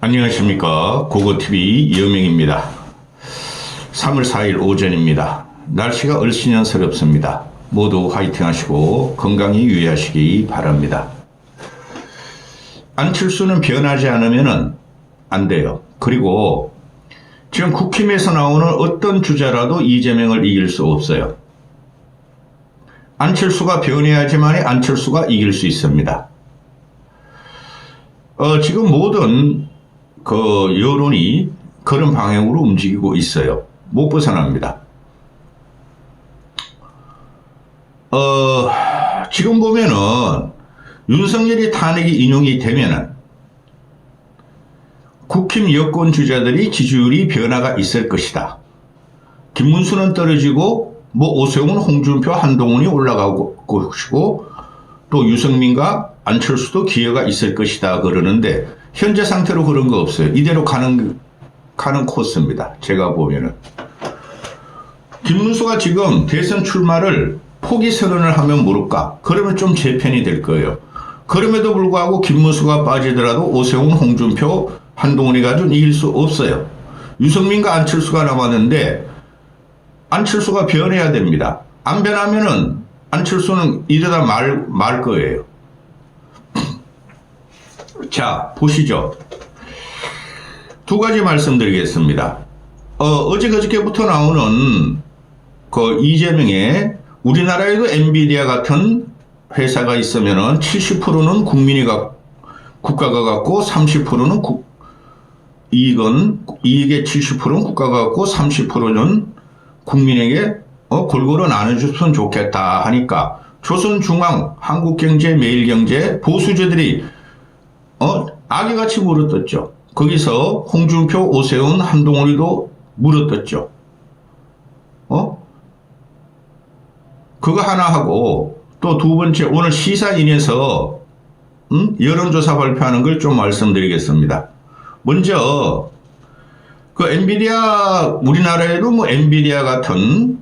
안녕하십니까. 고고TV 이영명입니다. 3월 4일 오전입니다. 날씨가 얼씬연스럽습니다. 모두 화이팅 하시고 건강히 유의하시기 바랍니다. 안철수는 변하지 않으면 안 돼요. 그리고 지금 국힘에서 나오는 어떤 주자라도 이재명을 이길 수 없어요. 안철수가 변해야지만 안철수가 이길 수 있습니다. 지금 모든 여론이 그런 방향으로 움직이고 있어요. 못 벗어납니다. 지금 보면은 윤석열이 탄핵이 인용이 되면은 국힘 여권 주자들이 지지율이 변화가 있을 것이다. 김문수는 떨어지고 오세훈, 홍준표, 한동훈이 올라가고 것이고 또 유승민과 안철수도 기회가 있을 것이다 그러는데 현재 상태로 그런 거 없어요. 이대로 가는 코스입니다. 제가 보면은 김문수가 지금 대선 출마를 포기 선언을 하면 모를까? 그러면 좀 제 편이 될 거예요. 그럼에도 불구하고 김문수가 빠지더라도 오세훈, 홍준표, 한동훈이 가지고 이길 수 없어요. 유승민과 안철수가 남았는데 안철수가 변해야 됩니다. 안 변하면은 안철수는 이러다 말 거예요. 자, 보시죠. 두 가지 말씀드리겠습니다. 어제 그저께부터 나오는 이재명의 우리나라에도 엔비디아 같은 회사가 있으면은 70%는 국가가 갖고 30%는 이익의 70%는 국가가 갖고 30%는 국민에게 골고루 나눠줬으면 좋겠다 하니까 조선중앙, 한국경제, 매일경제 보수저들이 아기같이 물어떴죠. 거기서 홍준표, 오세훈, 한동훈이도 물어떴죠. 그거 하나 하고 또 두 번째 오늘 시사인에서 여론조사 발표하는 걸 좀 말씀드리겠습니다. 먼저 엔비디아 우리나라에도 엔비디아 같은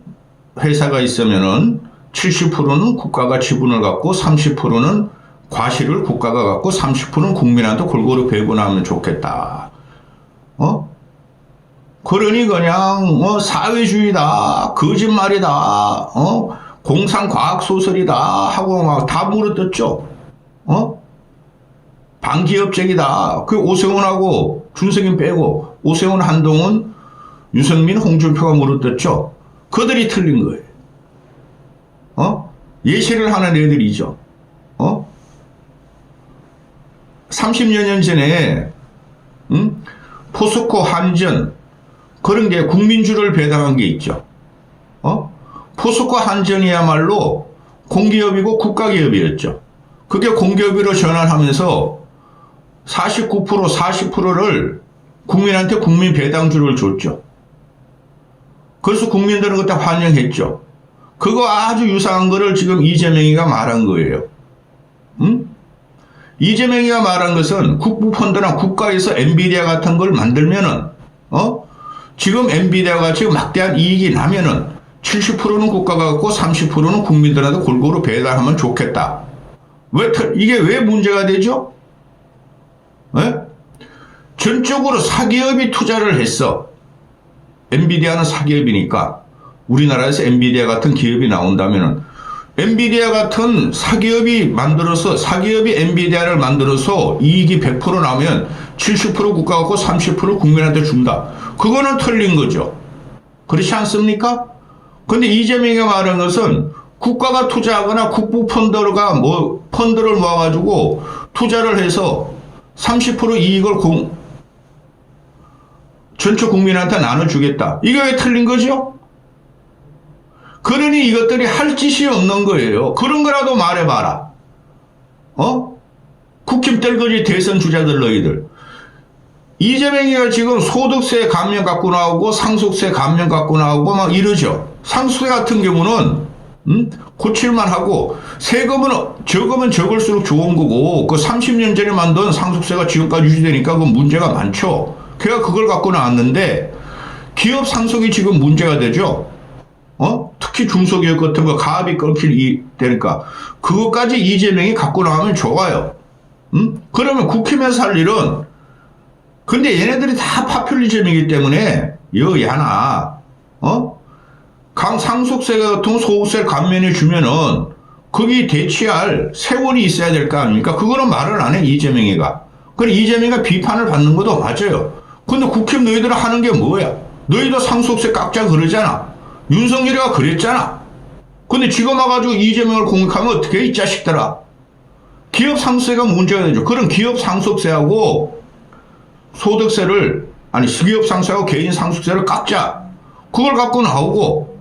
회사가 있으면은 70%는 국가가 지분을 갖고 30%는 과실을 국가가 갖고 30%는 국민한테 골고루 배분하면 좋겠다. 그러니 그냥 사회주의다, 거짓말이다, 공상과학소설이다 하고 막 다 물어뜯죠. 반기업적이다. 그 오세훈하고 준석인 빼고 오세훈, 한동훈, 유승민, 홍준표가 물어뜯죠. 그들이 틀린 거예요. 예시를 하는 애들이죠. 30여 년 전에 포스코, 한전 그런 게 국민주를 배당한 게 있죠. 포스코, 한전이야말로 공기업이고 국가기업이었죠. 그게 공기업으로 전환하면서 49%, 40%를 국민한테 국민 배당주를 줬죠. 그래서 국민들은 그때 환영했죠. 그거 아주 유사한 거를 지금 이재명이가 말한 거예요. 이재명이가 말한 것은 국부펀드나 국가에서 엔비디아 같은 걸 만들면은, 지금 엔비디아가 지금 막대한 이익이 나면은 70%는 국가가 갖고 30%는 국민들한테 골고루 배달하면 좋겠다. 이게 왜 문제가 되죠? 전적으로 사기업이 투자를 했어. 엔비디아는 사기업이니까 우리나라에서 엔비디아 같은 기업이 나온다면은 엔비디아 같은 사기업이 엔비디아를 만들어서 이익이 100% 나면 70% 국가 갖고 30% 국민한테 준다. 그거는 틀린 거죠. 그렇지 않습니까? 근데 이재명이 말한 것은 국가가 투자하거나 국부 펀드를 모아가지고 투자를 해서 30% 이익을 전체 국민한테 나눠주겠다. 이게 왜 틀린 거죠? 그러니 이것들이 할 짓이 없는 거예요. 그런 거라도 말해봐라. 국힘 뜰거지 대선 주자들 너희들. 이재명이가 지금 소득세 감면 갖고 나오고 상속세 감면 갖고 나오고 막 이러죠. 상속세 같은 경우는 고칠만 하고 세금은 적으면 적을수록 좋은 거고 그 30년 전에 만든 상속세가 지금까지 유지되니까 그 문제가 많죠. 걔가 그걸 갖고 나왔는데 기업 상속이 지금 문제가 되죠. 특히 중소기업 같은 거 가압이 되니까 그것까지 이재명이 갖고 나오면 좋아요. 그러면 국힘에서 할 일은 근데 얘네들이 다 파퓰리즘이기 때문에 여야나 상속세 같은 소득세 감면해 주면은 거기 대치할 세원이 있어야 될 거 아닙니까? 그거는 말을 안 해, 이재명이가. 그래, 이재명이가 비판을 받는 것도 맞아요. 근데 국힘 너희들 하는 게 뭐야? 너희도 상속세 깎자 그러잖아. 윤석열이가 그랬잖아. 근데 지금 와가지고 이재명을 공격하면 어떻게 해, 이 자식들아. 기업 상속세가 문제가 되죠. 그럼 기업 상속세하고 소득세를, 아니, 기업 상속세하고 개인 상속세를 깎자. 그걸 갖고 나오고,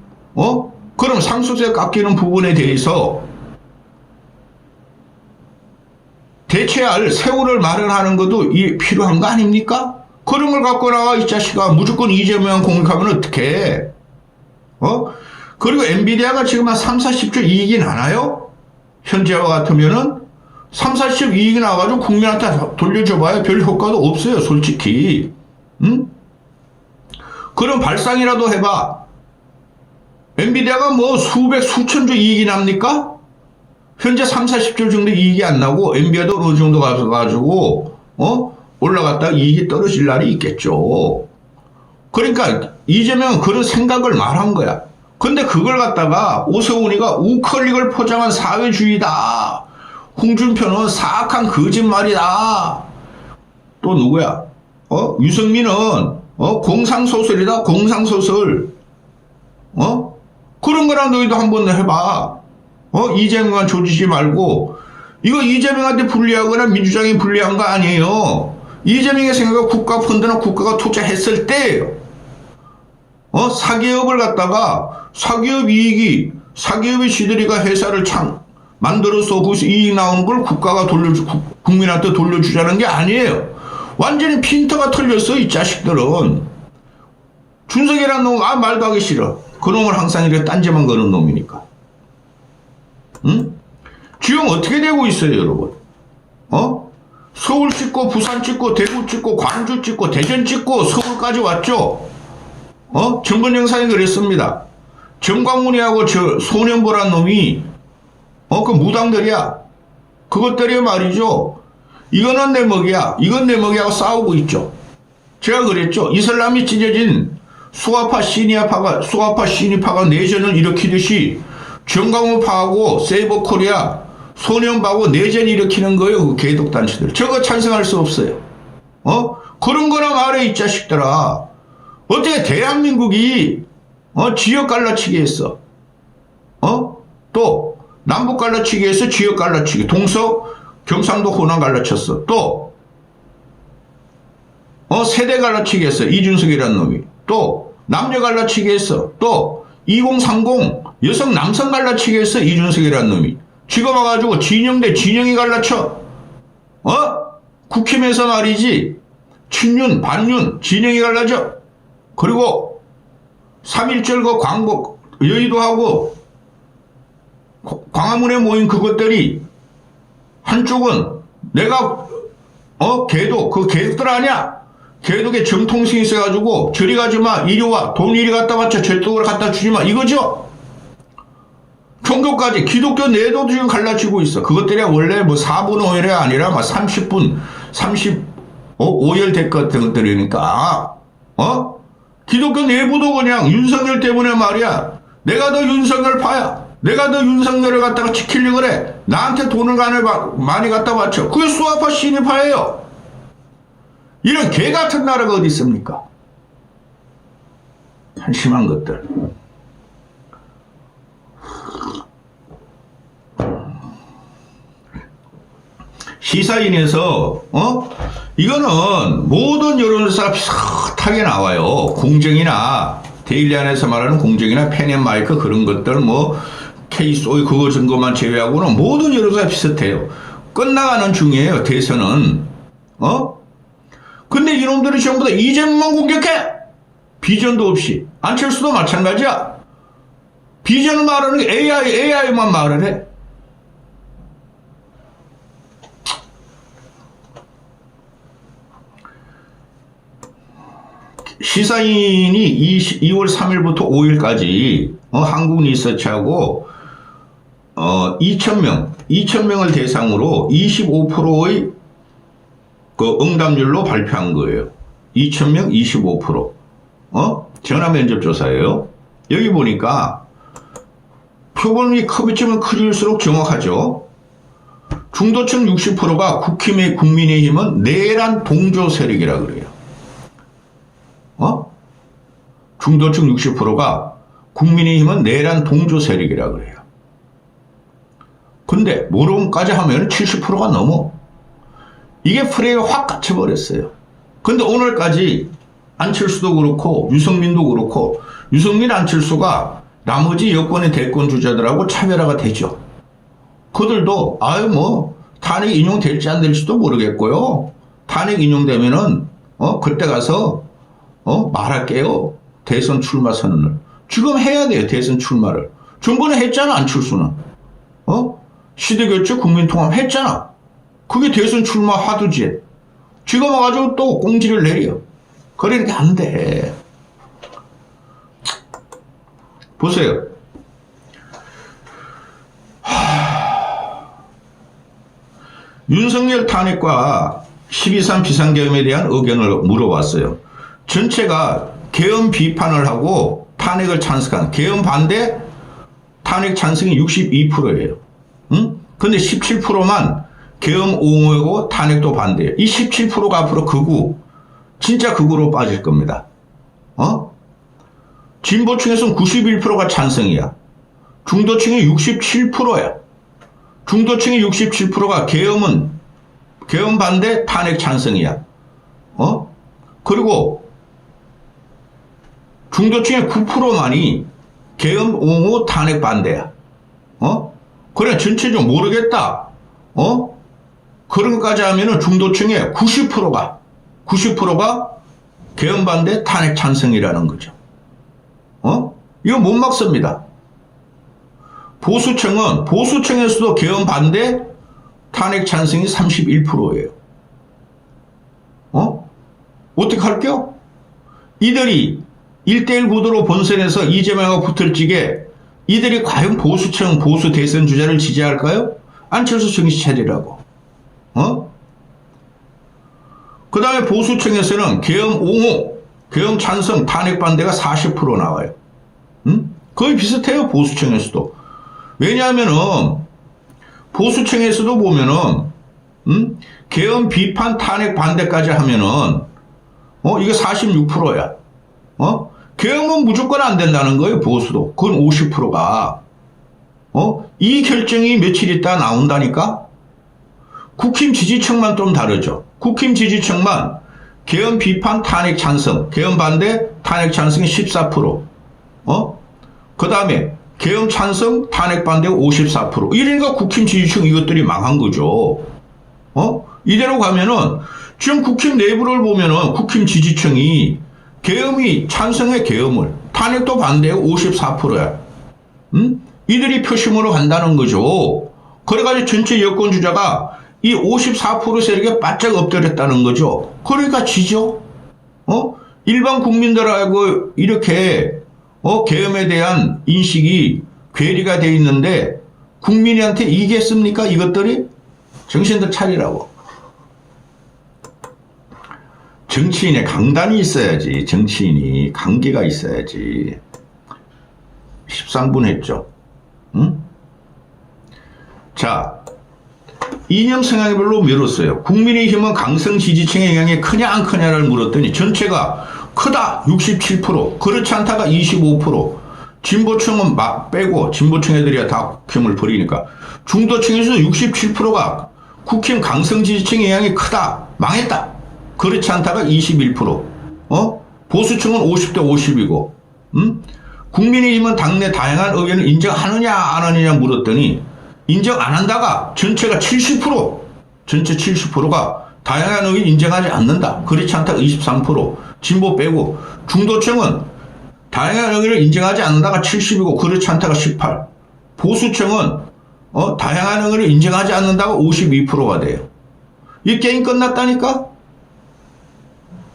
그럼 상속세 깎이는 부분에 대해서 대체할 세월을 마련하는 것도 필요한 거 아닙니까? 그런 걸 갖고 나와, 이 자식아. 무조건 이재명 공격하면 어떡해. 그리고 엔비디아가 지금 한 3, 40조 이익이 나나요? 현재와 같으면은 3, 40조 이익이 나와가지고 국민한테 돌려줘봐야 별 효과도 없어요, 솔직히. 응? 그럼 발상이라도 해봐. 엔비디아가 뭐 수백, 수천조 이익이 납니까? 현재 3, 40조 정도 이익이 안 나고 엔비디아도 어느 정도 가가지고 올라갔다가 이익이 떨어질 날이 있겠죠. 그러니까 이재명은 그런 생각을 말한 거야. 근데 그걸 갖다가 오세훈이가 우클릭을 포장한 사회주의다. 홍준표는 사악한 거짓말이다. 또 누구야? 유승민은 공상소설이다. 공상소설. 그런 거랑 너희도 한번 해봐. 이재명만 조지지 말고. 이거 이재명한테 불리하거나 민주당이 불리한 거 아니에요. 이재명의 생각은 국가 펀드나 국가가 투자했을 때예요. 사기업을 갖다가 사기업 이익이, 사기업의 지들이가 회사를 만들어서 거기서 이익 나오는 걸 국가가 국민한테 돌려주자는 게 아니에요. 완전히 핀터가 틀렸어, 이 자식들은. 준석이라는 놈, 말도 하기 싫어. 그 놈을 항상 이렇게 딴지만 거는 놈이니까. 응? 지금 어떻게 되고 있어요, 여러분? 서울 찍고, 부산 찍고, 대구 찍고, 광주 찍고, 대전 찍고, 서울까지 왔죠? 정번 영상이 그랬습니다. 정광훈이하고 저 소년보란 놈이, 그 무당들이야. 그것들이 말이죠. 이거는 내 먹이야. 이건 내 먹이하고 싸우고 있죠. 제가 그랬죠. 이슬람이 찢어진 수아파 시니파가 내전을 일으키듯이 정광훈파하고 세이버코리아, 소년파하고 내전 일으키는 거예요. 그 개독단체들. 저거 찬성할 수 없어요. 그런 거나 말해, 이 자식들아. 어떻게 대한민국이 지역 갈라치기 했어? 또 남북 갈라치기 해서 지역 갈라치기. 동서 경상도 호남 갈라쳤어. 또 세대 갈라치기 했어. 이준석이라는 놈이. 또 남녀 갈라치기 했어. 또 2030 여성 남성 갈라치기 했어. 이준석이라는 놈이. 지금 와가지고 진영 대 진영이 갈라쳐. 국힘에서 말이지. 친윤 반윤 진영이 갈라져. 그리고 3.1절 그 광복 여의도하고 광화문에 모인 그것들이 한쪽은 내가 개독 그 개독들 아니야. 개독에 정통성이 있어가지고 저리 가지마. 이리 와. 돈 이리 갖다 바쳐. 절도를 갖다 주지마. 이거죠. 종교까지 기독교 내도 지금 갈라치고 있어. 그것들이 원래 뭐 4분 5열이 아니라 막 30분 35열 됐던 것들이니까 기독교 내부도 그냥 윤석열 때문에 말이야. 내가 더 윤석열 파야. 내가 더 윤석열을 갖다가 지키려고 그래. 나한테 돈을 많이 갖다 바쳐. 그게 수아파 신입파예요. 이런 개 같은 나라가 어디 있습니까? 한심한 것들. 시사인에서 이거는 모든 여론조사 비슷하게 나와요. 공정이나 데일리안에서 말하는 공정이나 펜앤마이크 그런 것들 뭐 케이소이 그거 증거만 제외하고는 모든 여론조사 비슷해요. 끝나가는 중이에요. 대선은. 근데 이놈들이 전부 다 이재명만 공격해. 비전도 없이. 안철수도 마찬가지야. 비전을 말하는 게 AI만 말을 해. 시사인이 2월 3일부터 5일까지 한국리서치하고 2,000명을 대상으로 25%의 그 응답률로 발표한 거예요. 2,000명 25%. 전화 면접 조사예요. 여기 보니까 표본이 커비쯤은 클수록 정확하죠. 중도층 60%가 국민의힘은 내란 동조 세력이라 그래요. 중도층 60%가 국민의힘은 내란 동조 세력이라 그래요. 근데 모론까지 하면 70%가 넘어. 이게 프레임이 확 갇혀버렸어요. 근데 오늘까지 안철수도 그렇고 유승민도 그렇고 유승민 안철수가 나머지 여권의 대권 주자들하고 차별화가 되죠. 그들도 탄핵 인용될지 안 될지도 모르겠고요. 탄핵 인용되면은 그때 가서 말할게요. 대선 출마 선언을. 지금 해야 돼요. 대선 출마를. 전번에 했잖아. 안철수는. 시대교체 국민통합 했잖아. 그게 대선 출마 화두지. 지금 와가지고 또 공지를 내려. 그러니까 안 돼. 보세요. 윤석열 탄핵과 12.3 비상계엄에 대한 의견을 물어봤어요. 전체가 계엄 비판을 하고 탄핵을 찬성한, 계엄 반대, 탄핵 찬성이 62%예요. 근데 17%만 계엄 옹호하고 탄핵도 반대해요. 이 17%가 앞으로 진짜 극우로 빠질 겁니다. 진보층에서는 91%가 찬성이야. 중도층이 67%야. 중도층이 67%가 계엄 반대, 탄핵 찬성이야. 그리고 중도층의 9%만이 계엄 옹호, 탄핵 반대야. 그래, 전체적으로 모르겠다. 그런 것까지 하면은 중도층의 90%가 계엄 반대, 탄핵 찬성이라는 거죠. 이거 못 막습니다. 보수층에서도 계엄 반대, 탄핵 찬성이 31%예요. 어떻게 할게요? 이들이 1대1 구도로 본선에서 이재명하고 붙을 적에 이들이 과연 보수 대선 주자를 지지할까요? 안철수 정신 차리라고. 그 다음에 보수층에서는 계엄 옹호, 계엄 찬성, 탄핵 반대가 40% 나와요. 거의 비슷해요. 보수층에서도. 왜냐하면은 보수층에서도 보면은 계엄 비판, 탄핵 반대까지 하면은 이게 46%야. 계엄은 무조건 안 된다는 거예요. 보수도. 그건 50%가. 이 결정이 며칠 있다 나온다니까? 국힘 지지층만 좀 다르죠. 국힘 지지층만 계엄 비판, 탄핵 찬성, 계엄 반대, 탄핵 찬성이 14%. 그 다음에 계엄 찬성, 탄핵 반대 54%. 이러니까 국힘 지지층 이것들이 망한 거죠. 이대로 가면은 지금 국힘 내부를 보면은 국힘 지지층이 계엄이 찬성해 계엄을, 탄핵도 반대해 54%야. 이들이 표심으로 간다는 거죠. 그래가지고 전체 여권 주자가 이 54% 세력에 바짝 엎드렸다는 거죠. 그러니까 지죠. 일반 국민들하고 이렇게 계엄에 대한 인식이 괴리가 돼 있는데 국민한테 이기겠습니까? 이것들이? 정신들 차리라고. 정치인의 강단이 있어야지. 정치인이 강기가 있어야지. 13분 했죠. 자, 이념 성향별로 미뤘어요. 국민의힘은 강성 지지층의 영향이 크냐 안 크냐를 물었더니 전체가 크다 67%, 그렇지 않다가 25%, 진보층은 막 빼고 진보층 애들이야 다 국힘을 버리니까 중도층에서 67%가 국힘 강성 지지층의 영향이 크다, 망했다, 그렇지 않다가 21%, 보수층은 50대 50이고, 국민의힘은 당내 다양한 의견을 인정하느냐 안 하느냐 물었더니 인정 안 한다가 전체가 70%, 전체 70%가 다양한 의견 인정하지 않는다, 그렇지 않다가 23%, 진보 빼고 중도층은 다양한 의견을 인정하지 않는다가 70이고 그렇지 않다가 18, 보수층은 다양한 의견을 인정하지 않는다가 52%가 돼요. 이 게임 끝났다니까?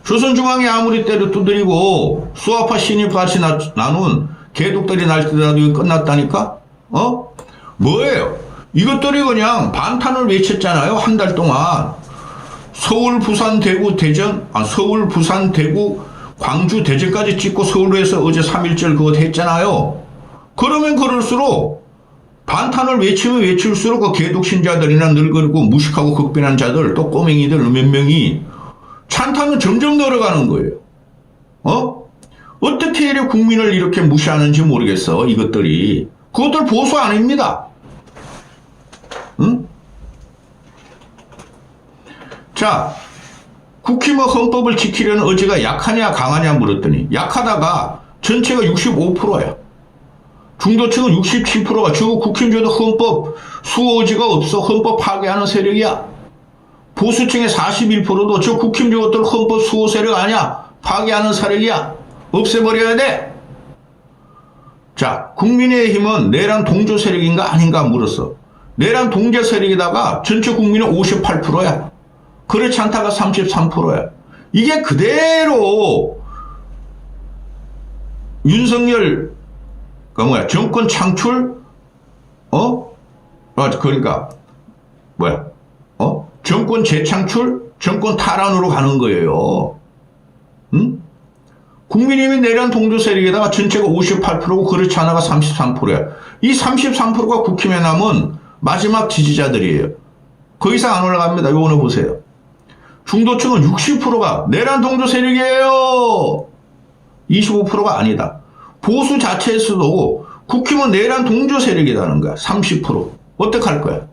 조선중앙이 아무리 때려 두드리고 수아파 신입같이 나눈 개독들이 날뛰더라도 끝났다니까? 뭐예요? 이것들이 그냥 반탄을 외쳤잖아요. 한 달 동안. 서울, 부산, 대구, 대전, 서울, 부산, 대구, 광주, 대전까지 찍고 서울에서 어제 3.1절 그거 했잖아요. 그러면 그럴수록 반탄을 외치면 외칠수록 그 개독신자들이나 늙고 무식하고 극변한 자들 또 꼬맹이들 몇 명이 찬탄은 점점 늘어가는 거예요. 어떻게 이래 국민을 이렇게 무시하는지 모르겠어. 이것들이. 그것들 보수 아닙니다. 응? 자, 국힘의 헌법을 지키려는 의지가 약하냐 강하냐 물었더니 약하다가 전체가 65%야. 중도층은 67%가 저 국힘조도 헌법 수호 의지가 없어. 헌법 파괴하는 세력이야. 보수층의 41%도 저 국힘조들 헌법 수호 세력 아니야. 파괴하는 세력이야. 없애버려야 돼. 자, 국민의힘은 내란 동조 세력인가 아닌가 물었어. 내란 동조 세력에다가 전체 국민은 58%야. 그렇지 않다가 33%야. 이게 그대로 윤석열 정권 창출 그러니까 정권 재창출 정권 탈환으로 가는 거예요. 응? 국민의힘이 내란 동조 세력에다가 전체가 58%고 그렇지 않아가 33%야. 이 33%가 국힘에 남은 마지막 지지자들이에요. 그 이상 안 올라갑니다. 요거는 보세요. 중도층은 60%가 내란 동조 세력이에요. 25%가 아니다. 보수 자체에서도 국힘은 내란 동조 세력이라는 거야. 30%. 어떡할 거야?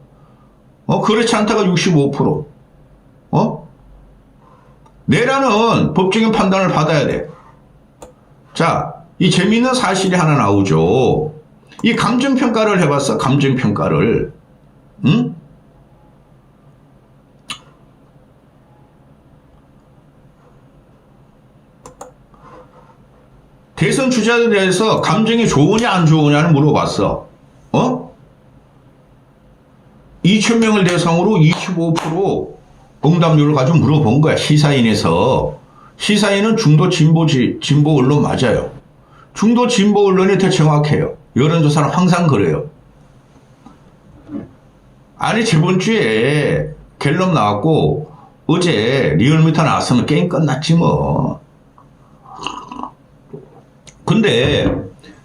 그렇지 않다가 65%. 내란은 법적인 판단을 받아야 돼. 자, 이 재미있는 사실이 하나 나오죠. 이 감정평가를 해봤어. 감정평가를. 응? 대선 주자들에 대해서 감정이 좋으냐 안 좋으냐를 물어봤어. 2,000명을 대상으로 25% 응답률을 가지고 물어본 거야. 시사인에서. 시사인은 중도 진보 언론 맞아요. 중도 진보 언론이 더 정확해요. 여론조사는 항상 그래요. 아니 저번 주에 갤럽 나왔고 어제 리얼미터 나왔으면 게임 끝났지 뭐. 근데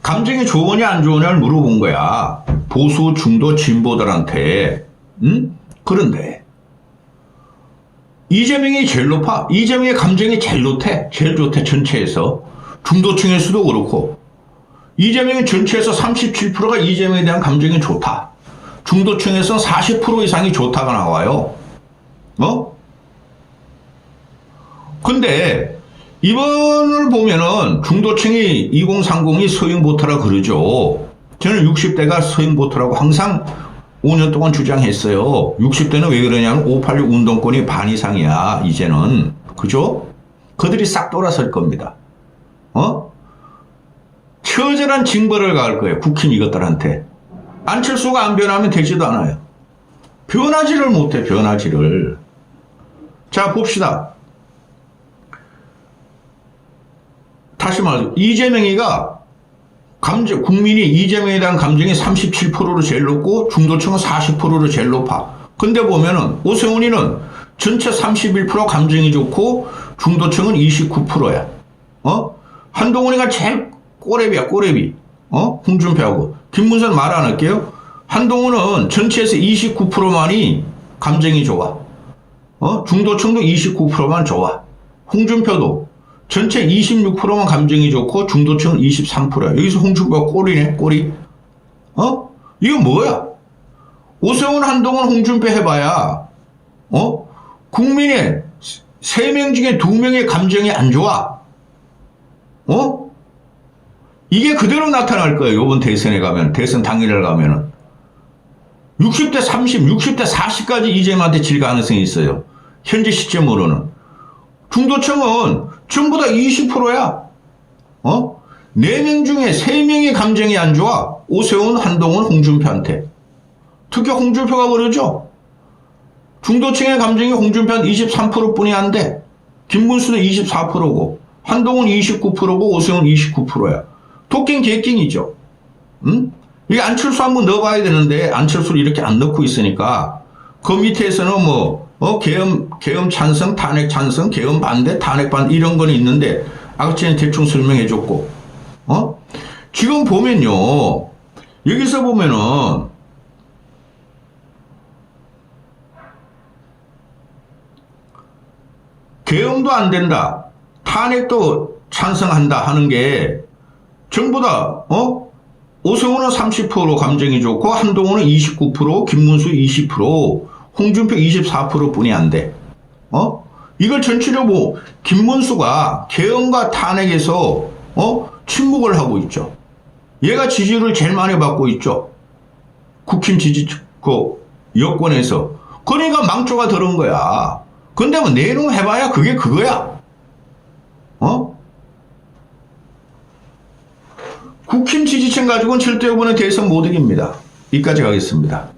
감정이 좋으냐 안 좋으냐를 물어본 거야. 보수 중도 진보들한테. 응? 그런데 이재명이 제일 높아. 이재명의 감정이 제일 좋대. 제일 좋대. 전체에서. 중도층에서도 그렇고. 이재명이 전체에서 37%가 이재명에 대한 감정이 좋다. 중도층에서는 40% 이상이 좋다가 나와요. 근데 이번을 보면은 중도층이 2030이 서영보트라 그러죠. 저는 60대가 서영보트라고 항상 5년 동안 주장했어요. 60대는 왜 그러냐면 586 운동권이 반 이상이야. 이제는. 그죠? 그들이 싹 돌아설 겁니다. 처절한 징벌을 가할 거예요. 국힘 이것들한테. 안철수가 안 변하면 되지도 않아요. 변하지를 못해. 변하지를. 자 봅시다. 다시 말해서 이재명이가 국민이 이재명에 대한 감정이 37%로 제일 높고 중도층은 40%로 제일 높아. 근데 보면은 오세훈이는 전체 31% 감정이 좋고 중도층은 29%야. 한동훈이가 제일 꼬레비야, 꼬레비. 홍준표하고. 김문선 말 안 할게요. 한동훈은 전체에서 29%만이 감정이 좋아. 중도층도 29%만 좋아. 홍준표도 전체 26%만 감정이 좋고 중도층은 23%야. 여기서 홍준표가 꼬리네, 꼬리. 이거 뭐야? 오세훈, 한동훈, 홍준표 해봐야, 국민의 3명 중에 2명의 감정이 안 좋아. 이게 그대로 나타날 거예요. 이번 대선에 가면, 대선 당일에 가면은. 60대 30, 60대 40까지 이재명한테 질 가능성이 있어요. 현재 시점으로는. 중도층은 전부 다 20%야. 4명 중에 3명의 감정이 안 좋아. 오세훈, 한동훈, 홍준표한테. 특히 홍준표가 그러죠. 중도층의 감정이 홍준표한 23%뿐이 안 돼. 김문수는 24%고 한동훈 29%고 오세훈 29%야. 도끼 개끼이죠. 응? 이게 안철수 한번 넣어봐야 되는데 안철수를 이렇게 안 넣고 있으니까 그 밑에서는 뭐 계엄 찬성, 탄핵 찬성, 계엄 반대, 탄핵 반대 이런 거는 있는데 아까 전에 대충 설명해 줬고, 지금 보면요. 여기서 보면은 계엄도 안 된다. 탄핵도 찬성한다 하는 게 전부 다 오세훈은 30% 감정이 좋고 한동훈은 29%, 김문수 20%, 홍준표 24%뿐이 안 돼. 이걸 전체적으로 김문수가 계엄과 탄핵에서 침묵을 하고 있죠. 얘가 지지를 제일 많이 받고 있죠. 국힘 지지 여권에서. 그러니까 망조가 들은 거야. 근데 뭐 내놓 해봐야 그게 그거야. 국힘 지지층 가지고는 절대 이번에 대선 못 이깁니다. 여기까지 가겠습니다.